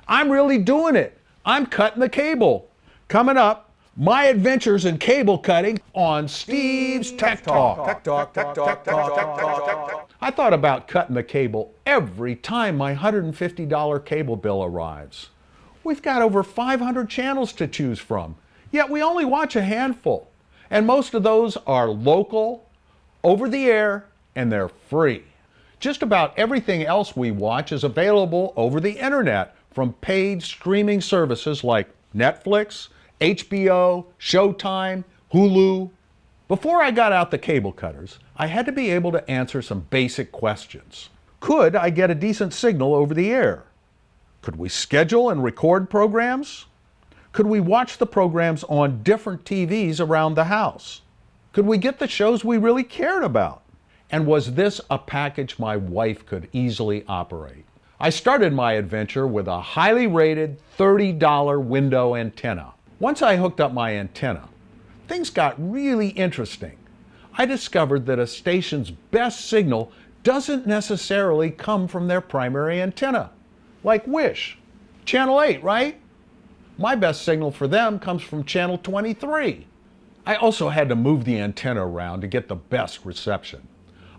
I'm really doing it. I'm cutting the cable. Coming up, my adventures in cable cutting on Steve's Tech Talk. I thought about cutting the cable every time my $150 cable bill arrives. We've got over 500 channels to choose from, yet we only watch a handful. And most of those are local, over the air, and they're free. Just about everything else we watch is available over the internet from paid streaming services like Netflix, HBO, Showtime, Hulu. Before I got out the cable cutters, I had to be able to answer some basic questions. Could I get a decent signal over the air? Could we schedule and record programs? Could we watch the programs on different TVs around the house? Could we get the shows we really cared about? And was this a package my wife could easily operate? I started my adventure with a highly rated $30 window antenna. Once I hooked up my antenna, things got really interesting. I discovered that a station's best signal doesn't necessarily come from their primary antenna. Like Wish, Channel 8, right? My best signal for them comes from Channel 23. I also had to move the antenna around to get the best reception.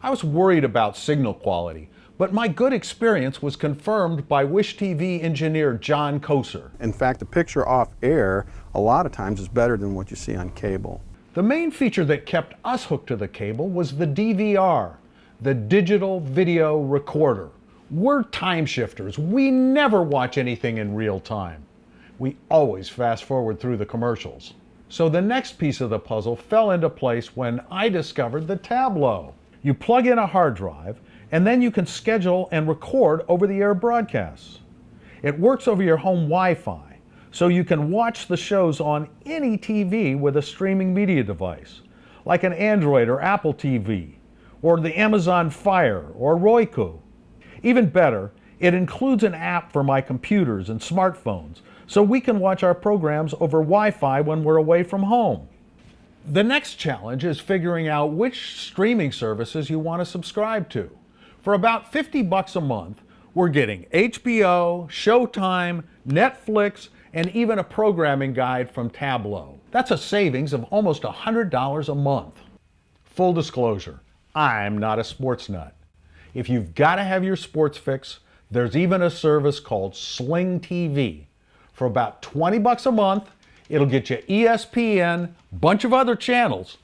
I was worried about signal quality, but my good experience was confirmed by Wish TV engineer John Koser. In fact, the picture off air a lot of times is better than what you see on cable. The main feature that kept us hooked to the cable was the DVR, the digital video recorder. We're time shifters. We never watch anything in real time. We always fast forward through the commercials. So the next piece of the puzzle fell into place when I discovered the Tablo. You plug in a hard drive, and then you can schedule and record over-the-air broadcasts. It works over your home Wi-Fi, so you can watch the shows on any TV with a streaming media device, like an Android or Apple TV, or the Amazon Fire or Roku. Even better, it includes an app for my computers and smartphones, so we can watch our programs over Wi-Fi when we're away from home. The next challenge is figuring out which streaming services you want to subscribe to. For about $50 a month, we're getting HBO, Showtime, Netflix, and even a programming guide from Tablo. That's a savings of almost $100 a month. Full disclosure, I'm not a sports nut. If you've got to have your sports fix, there's even a service called Sling TV. For about $20 a month, it'll get you ESPN, bunch of other channels.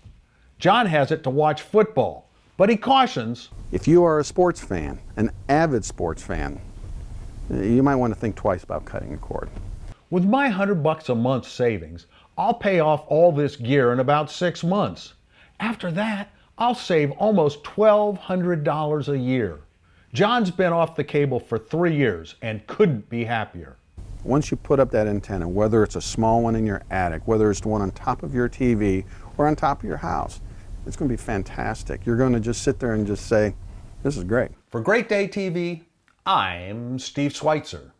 John has it to watch football, but he cautions, if you are a sports fan, an avid sports fan, you might want to think twice about cutting a cord. with my $100 a month savings, I'll pay off all this gear in about 6 months. After that, I'll save almost $1,200 a year. John's been off the cable for 3 years and couldn't be happier. Once you put up that antenna, whether it's a small one in your attic, whether it's the one on top of your TV or on top of your house, it's going to be fantastic. You're going to just sit there and just say, this is great. For Great Day TV, I'm Steve Schweitzer.